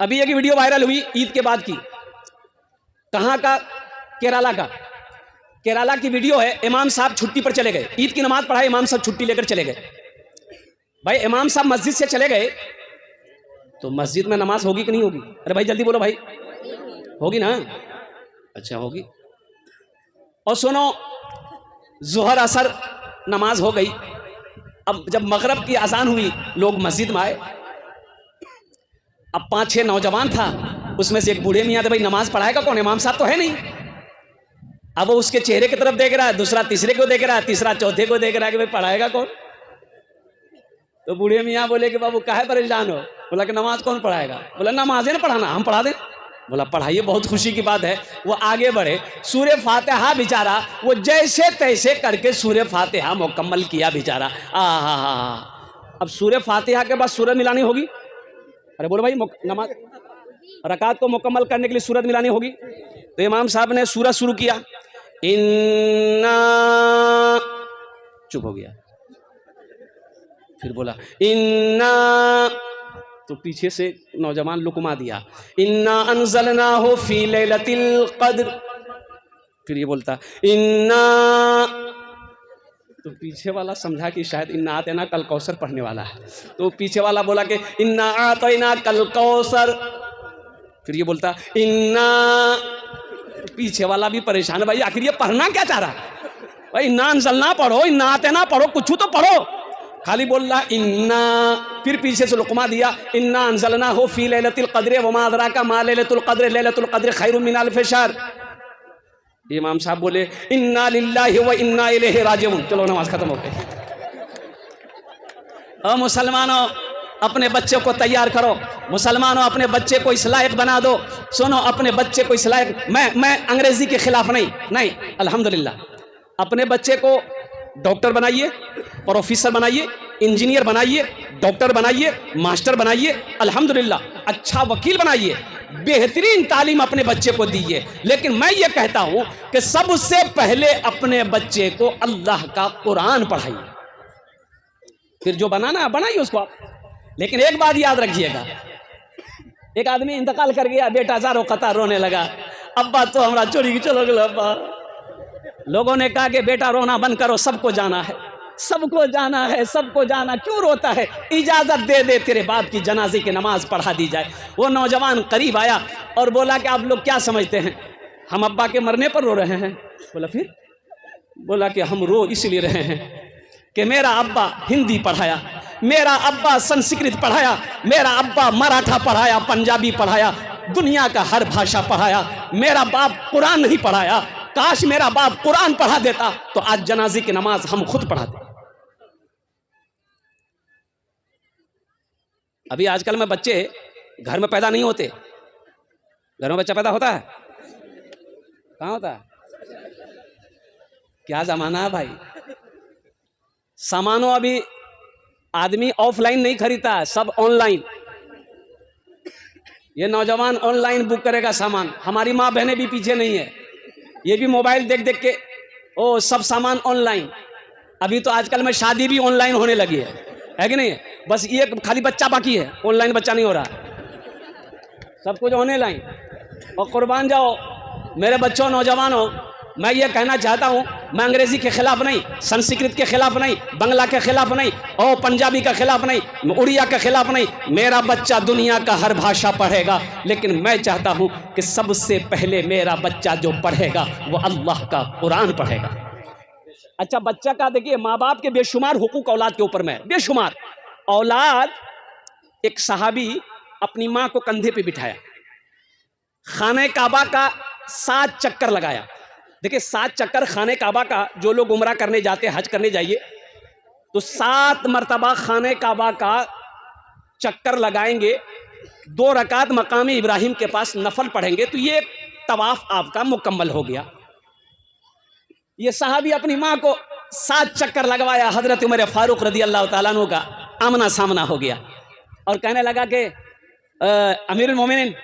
अभी एक video viral हुई ईद के बाद की, कहाँ का, केरला का। केरला की वीडियो है, इमाम साहब छुट्टी पर चले गए, ईद की नमाज पढ़ाई, इमाम साहब छुट्टी लेकर चले गए। भाई इमाम साहब मस्जिद से चले गए तो मस्जिद में नमाज होगी कि नहीं होगी? अरे भाई जल्दी बोलो भाई, होगी ना? अच्छा होगी। और सुनो, जोहर असर नमाज हो गई। अब जब मगरब की अजान हुई, लोग मस्जिद में आए। अब 5-6 नौजवान था, उसमें से एक बूढ़े मियाँ थे, भाई नमाज पढ़ाएगा कौन? इमाम साहब तो है नहीं। अब वो उसके चेहरे की तरफ देख रहा है, दूसरा तीसरे को देख रहा है, तीसरा चौथे को देख रहा है कि भाई पढ़ाएगा कौन? तो बूढ़े मियाँ बोले कि बाबू काहे परेशान हो? बोला कि नमाज कौन पढ़ाएगा? बोला नमाज ना पढ़ाना, हम पढ़ा दें। बोला पढ़ाइए, बहुत खुशी की बात है। वो आगे बढ़े, सूर्य फातिहा बेचारा वो जैसे तैसे करके सूर्य फातिहा मुकम्मल किया बेचारा। अब सूर्य फातिहा के बाद सूरत मिलानी होगी। अरे बोलो भाई, नमाज रकात को मुकम्मल करने के लिए सूरत मिलानी होगी। तो इमाम साहब ने सूरत शुरू किया, इन्ना, चुप हो गया। फिर बोला इन्ना, तो पीछे से नौजवान लुकमा दिया, इन्ना अंज़लनाहु फी लैलतिल क़द्र। फिर ये बोलता इन्ना, तो पीछे वाला समझा कि शायद इन्ना आतैना कल कौसर पढ़ने वाला है, तो पीछे वाला बोला कि इन्ना आतैना कल कौसर। फिर ये बोलता इन्ना, पीछे वाला भी परेशान है, भाई आखिर ये पढ़ना क्या चाह रहा है? भाई इन्ना अंज़लना पढ़ो, इन्ना आतैना पढ़ो, कुछ तो पढ़ो, खाली बोल रहा इन्ना। फिर पीछे से लुकमा दिया, इन्ना अंज़लनाहु फी लैलतिल क़द्र वमा अदराका मा लैलतुल क़द्र लैलतुल क़द्र खैरुम मिन अल्फ़ि शहर। इमाम साहब बोले इन्ना लिल्लाहि व इन्ना इलैहि राजिऊन। चलो नमाज खत्म हो गई। और मुसलमानों, अपने बच्चे को तैयार करो, मुसलमानों अपने बच्चे को इस लायक बना दो। सुनो, अपने बच्चे को इस लायक, मैं अंग्रेजी के खिलाफ नहीं, अल्हम्दुलिल्लाह, अपने बच्चे को डॉक्टर बनाइए, प्रोफेसर बनाइए, इंजीनियर बनाइए, डॉक्टर बनाइए, मास्टर बनाइए, अल्हम्दुलिल्लाह अच्छा वकील बनाइए, बेहतरीन तालीम अपने बच्चे को दीजिए। लेकिन मैं ये कहता हूं कि सबसे पहले अपने बच्चे को अल्लाह का कुरान पढ़ाइए, फिर जो बनाना बनाइए उसको आप। लेकिन एक बात याद रखिएगा, एक आदमी इंतकाल कर गया, बेटा जारो कतार रोने लगा, अब्बा तो हमारा चोरी की चलो गलो अब्बा। लोगों ने कहा कि बेटा रोना बंद करो, सबको जाना है, सबको जाना है, सबको जाना, क्यों रोता है? इजाजत दे दे तेरे बाप की जनाजे की नमाज पढ़ा दी जाए। वो नौजवान करीब आया और बोला कि आप लोग क्या समझते हैं, हम अब्बा के मरने पर रो रहे हैं? बोला फिर? बोला कि हम रो इसलिए रहे हैं कि मेरा अब्बा हिंदी पढ़ाया, मेरा अब्बा संस्कृत पढ़ाया, मेरा अब्बा मराठा पढ़ाया, पंजाबी पढ़ाया, दुनिया का हर भाषा पढ़ाया, मेरा बाप कुरान नहीं पढ़ाया। काश मेरा बाप कुरान पढ़ा देता तो आज जनाजे की नमाज हम खुद पढ़ाते। अभी आजकल में बच्चे घर में पैदा नहीं होते, घर में बच्चा पैदा होता है, कहाँ होता है? क्या जमाना है भाई। सामानों अभी आदमी ऑफलाइन नहीं खरीदता, सब ऑनलाइन। ये नौजवान ऑनलाइन बुक करेगा सामान। हमारी माँ बहनें भी पीछे नहीं है, ये भी मोबाइल देख देख के ओ सब सामान ऑनलाइन। अभी तो आजकल में शादी भी ऑनलाइन होने लगी है कि नहीं? बस ये खाली बच्चा बाकी है, ऑनलाइन बच्चा नहीं हो रहा, सब कुछ ऑनलाइन। और कुर्बान जाओ मेरे बच्चों, नौजवानों, मैं ये कहना चाहता हूँ, मैं अंग्रेजी के खिलाफ नहीं, संस्कृत के खिलाफ नहीं, बंगला के खिलाफ नहीं, और पंजाबी के खिलाफ नहीं, उड़िया के खिलाफ नहीं। मेरा बच्चा दुनिया का हर भाषा पढ़ेगा, लेकिन मैं चाहता हूँ कि सबसे पहले मेरा बच्चा जो पढ़ेगा वो अल्लाह का कुरान पढ़ेगा। अच्छा, बच्चा का देखिए, माँ बाप के बेशुमार हुकूक औलाद के ऊपर में, बेशुमार। औलाद, एक सहाबी अपनी माँ को कंधे पे बिठाया, खाने काबा का 7 चक्कर लगाया। देखिए 7 चक्कर खाने काबा का, जो लोग उम्रा करने जाते, हज करने जाइए तो 7 मरतबा खाने काबा का चक्कर लगाएंगे, 2 रकात मकाम इब्राहिम के पास नफल पढ़ेंगे, तो ये तवाफ आपका मुकम्मल हो गया। ये साहबी अपनी माँ को 7 चक्कर लगवाया, हजरत उमर फारूक रदी अल्लाह ताला अन्हु का आमना सामना हो गया और कहने लगा कि अमीरुल मोमिनीन,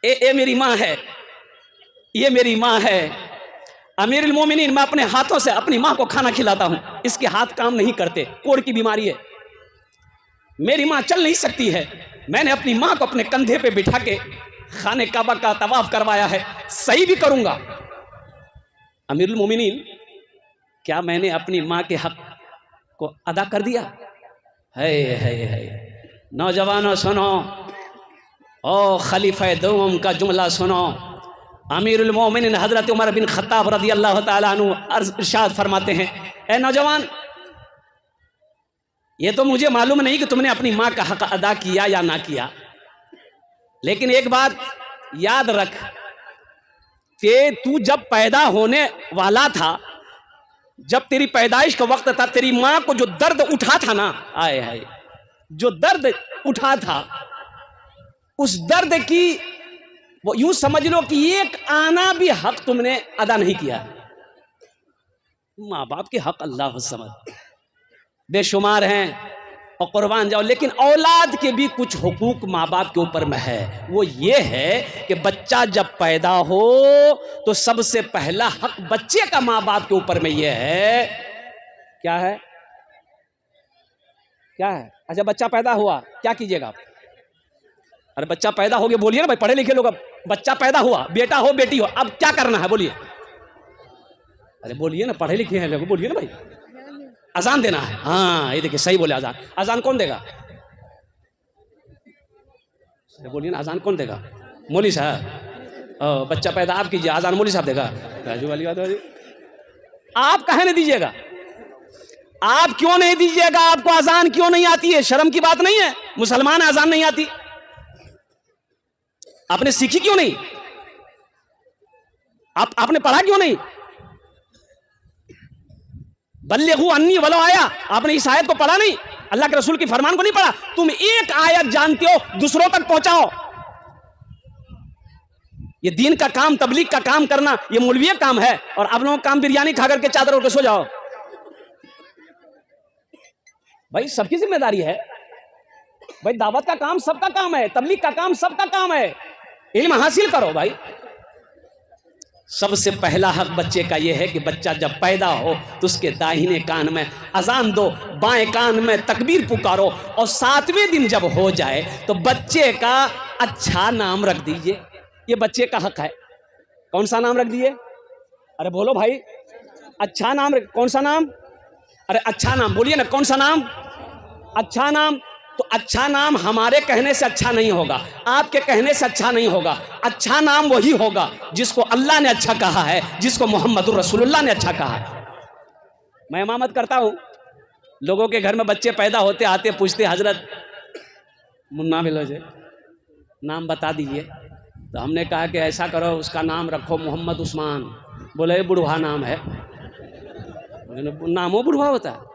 ए मेरी माँ है, ये मेरी माँ है, अमीरुल मोमिनीन, मैं अपने हाथों से अपनी माँ को खाना खिलाता हूँ, इसके हाथ काम नहीं करते, कोढ़ की बीमारी है, मेरी माँ चल नहीं सकती है, मैंने अपनी माँ को अपने कंधे पे बिठा के खाने काबा का तवाफ करवाया है, सही भी करूंगा। अमीरुल मोमिनीन, क्या मैंने अपनी माँ के हक को अदा कर दिया? है। नौजवानों सुनो, ओ खलीफा दोम का जुमला सुनो। अमीरुल मोमिनीन हजरत उमर बिन खत्ताब रज़ी अल्लाह ताला अन्हु इरशाद फरमाते हैं, ए नौजवान, ये तो मुझे मालूम नहीं कि तुमने अपनी माँ का हक अदा किया या ना किया, लेकिन एक बात याद रख कि तू जब पैदा होने वाला था, जब तेरी पैदाइश का वक्त था, तेरी माँ को जो दर्द उठा था ना, आए हाय, जो दर्द उठा था, उस दर्द की वो यूं समझ लो कि एक आना भी हक तुमने अदा नहीं किया। माँ बाप के हक अल्लाह समझ बेशुमार हैं और कुर्बान जाओ, लेकिन औलाद के भी कुछ हुकूक माँ बाप के ऊपर में है। वो ये है कि बच्चा जब पैदा हो तो सबसे पहला हक बच्चे का माँ बाप के ऊपर में ये है। क्या है? क्या है? अच्छा, बच्चा पैदा हुआ, क्या कीजिएगा आप? अरे बच्चा पैदा हो गया, बोलिए ना भाई, पढ़े लिखे लोग। अब बच्चा पैदा हुआ, बेटा हो बेटी हो, अब क्या करना है बोलिए? अरे बोलिए ना, पढ़े लिखे हैं लोग, बोलिए ना भाई। अजान देना है। हाँ, ये देखिए सही बोले, अजान। अजान कौन देगा? अरे बोलिए ना, अजान कौन देगा? मौली साहब। बच्चा पैदा आप कीजिए, अजान मौली साहब देगा। राजू वाली बात है। आप कहे नहीं दीजिएगा? आप क्यों नहीं दीजिएगा? आपको अजान क्यों नहीं आती है? शर्म की बात नहीं है? मुसलमान अजान नहीं आती, आपने सीखी क्यों नहीं? आपने पढ़ा क्यों नहीं? बल्लिगू अन्नी वलो आया, आपने इस आयत को पढ़ा नहीं? अल्लाह के रसूल की फरमान को नहीं पढ़ा? तुम एक आयत जानते हो, दूसरों तक पहुंचाओ। ये दीन का काम, तबलीग का काम करना, ये मौलवी काम है। और आप लोगों का काम बिरयानी खा करके चादर उड़ के सो जाओ। भाई सबकी जिम्मेदारी है भाई, दावत का काम सबका काम है, तबलीग का काम सबका काम है। इल्म हासिल करो भाई। सबसे पहला हक बच्चे का यह है कि बच्चा जब पैदा हो तो उसके दाहिने कान में अजान दो, बाएं कान में तकबीर पुकारो, और 7वें दिन जब हो जाए तो बच्चे का अच्छा नाम रख दीजिए। ये बच्चे का हक है। कौन सा नाम रख दिए? अरे बोलो भाई, अच्छा नाम। कौन सा नाम? अरे अच्छा नाम बोलिए ना, कौन सा नाम? अच्छा नाम। तो अच्छा नाम हमारे कहने से अच्छा नहीं होगा, आपके कहने से अच्छा नहीं होगा। अच्छा नाम वही होगा जिसको अल्लाह ने अच्छा कहा है, जिसको मोहम्मदुर रसूलुल्लाह ने अच्छा कहा है। मैं इमामत करता हूँ, लोगों के घर में बच्चे पैदा होते, आते पूछते, हजरत मुन्ना बिलोजे नाम बता दीजिए। तो हमने कहा कि ऐसा करो, उसका नाम रखो मोहम्मद उस्मान। बोले ये बुढ़वा नाम है। नामों बुढ़वा होता है?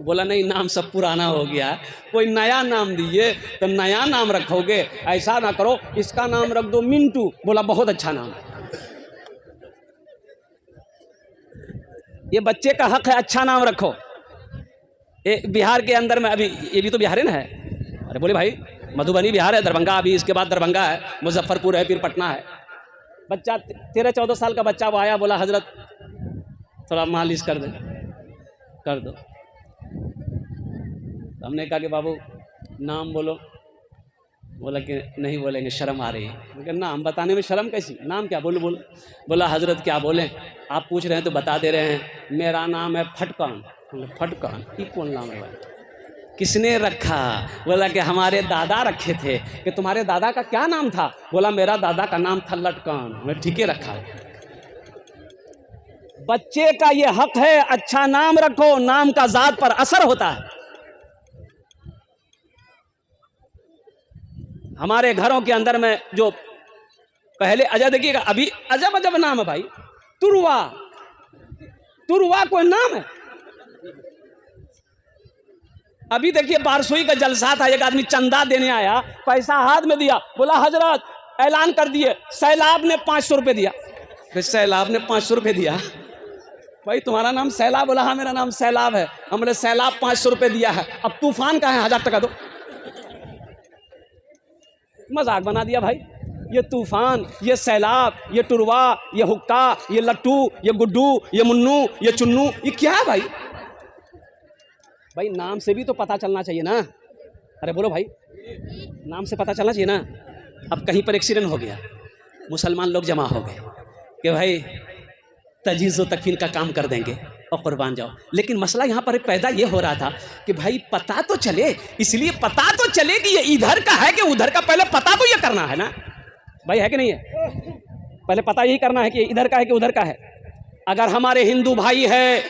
बोला नहीं, नाम सब पुराना हो गया, कोई नया नाम दीजिए। तो नया नाम रखोगे, ऐसा ना करो इसका नाम रख दो मिंटू। बोला बहुत अच्छा नाम है। ये बच्चे का हक है, अच्छा नाम रखो। बिहार के अंदर में अभी, ये भी तो बिहार है ना है? अरे बोले भाई, मधुबनी बिहार है, दरभंगा अभी इसके बाद दरभंगा है, मुजफ्फरपुर है, फिर पटना है। बच्चा 13-14 साल का बच्चा वो आया, बोला हजरत थोड़ा मालिश कर दे, कर दो। तो हमने कहा कि बाबू नाम बोलो। बोला कि नहीं बोलेंगे, शर्म आ रही है। तो नाम बताने में शर्म कैसी? नाम क्या बोलो? बोलो। बोला हजरत क्या बोलें, आप पूछ रहे हैं तो बता दे रहे हैं। मेरा नाम है फटकान। फटकान ये कौन नाम है भाई? किसने रखा? बोला कि हमारे दादा रखे थे। कि तुम्हारे दादा का क्या नाम था? बोला मेरा दादा का नाम था लटकान। मैं ठीक है रखा। बच्चे का ये हक है, अच्छा नाम रखो। नाम का जात पर असर होता है। हमारे घरों के अंदर में जो पहले अजय, देखिएगा अभी अजब अजब नाम है भाई। तुरवा, तुरवा कोई नाम है? अभी देखिए बारसोई का जलसा था, एक आदमी चंदा देने आया, पैसा हाथ में दिया, बोला हजरत ऐलान कर दिए, सैलाब ने 500 रुपये दिया। फिर सैलाब ने 500 रुपये दिया। भाई तुम्हारा नाम सैलाब? बोला हाँ मेरा नाम सैलाब है। हमने सैलाब 500 रुपये दिया है, अब तूफान का है 1000 टका दो। मजाक बना दिया भाई। ये तूफान, ये सैलाब, ये टुरवा, ये हुक्का, ये लट्टू, ये गुड्डू, ये मुन्नू, ये चुन्नू, ये क्या है भाई? भाई नाम से भी तो पता चलना चाहिए ना। अरे बोलो भाई, नाम से पता चलना चाहिए ना। अब कहीं पर एक्सीडेंट हो गया, मुसलमान लोग जमा हो गए कि भाई तजीज़ व तकफीन का काम कर देंगे और कुर्बान जाओ। लेकिन मसला यहाँ पर पैदा ये हो रहा था कि भाई पता तो चले, इसलिए पता तो चले कि ये इधर का है कि उधर का, पहले पता तो ये करना है ना भाई, है कि नहीं है? पहले पता यही करना है कि इधर का है कि उधर का है। अगर हमारे हिंदू भाई है,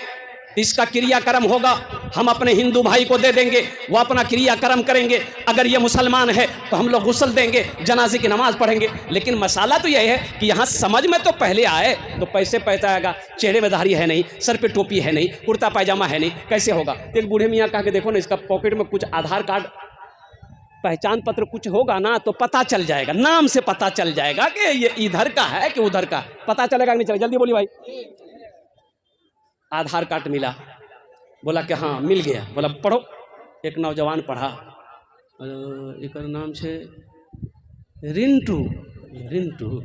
इसका क्रियाक्रम होगा, हम अपने हिंदू भाई को दे देंगे, वो अपना क्रियाक्रम करेंगे। अगर ये मुसलमान है तो हम लोग गुस्ल देंगे, जनाजे की नमाज पढ़ेंगे। लेकिन मसाला तो यह है कि यहाँ समझ में तो पहले आए तो पैसे पैसा आएगा, चेहरे में दाढ़ी है नहीं, सर पे टोपी है नहीं, कुर्ता पायजामा है नहीं, कैसे होगा? तो एक बूढ़े मियाँ कहा कि देखो ना, इसका पॉकेट में कुछ आधार कार्ड, पहचान पत्र कुछ होगा ना तो पता चल जाएगा, नाम से पता चल जाएगा कि ये इधर का है कि उधर का। पता चलेगा कि नहीं चलेगा? जल्दी बोलिए भाई। आधार कार्ड मिला, बोला कि हाँ मिल गया। बोला पढ़ो। एक नौजवान पढ़ा, एक नाम से रिंटू। रिंटू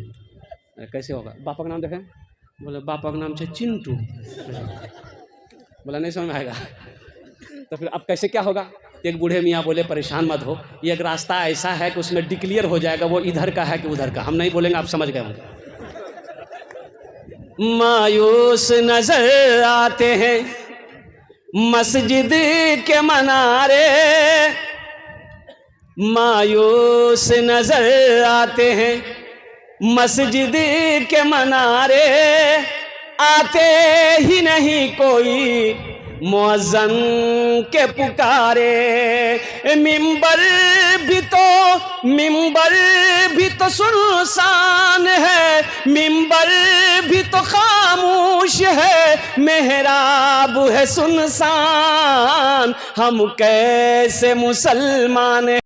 कैसे होगा? बापा का नाम देखें, बोले बापा का नाम से चिंटू। बोला नहीं समझ में आएगा। तो फिर अब कैसे क्या होगा? एक बूढ़े मियाँ बोले परेशान मत हो, ये एक रास्ता ऐसा है कि उसमें डिक्लेयर हो जाएगा वो इधर का है कि उधर का। हम नहीं बोलेंगे, आप समझ गए मुझे। मायूस नजर आते हैं मस्जिद के मनारे, मायूस नजर आते हैं मस्जिद के मनारे, आते ही नहीं कोई मुअज्जन के पुकारे। मिंबर भी तो सुनसान है, मिंबर भी तो खामोश है, मेहराब है सुनसान, हम कैसे मुसलमान